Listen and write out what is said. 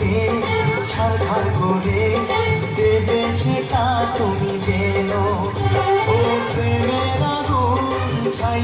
যে ছাড়খাড় করে দেবে সেটা তুমি জেনো। ও প্রেমের আগুন ছাই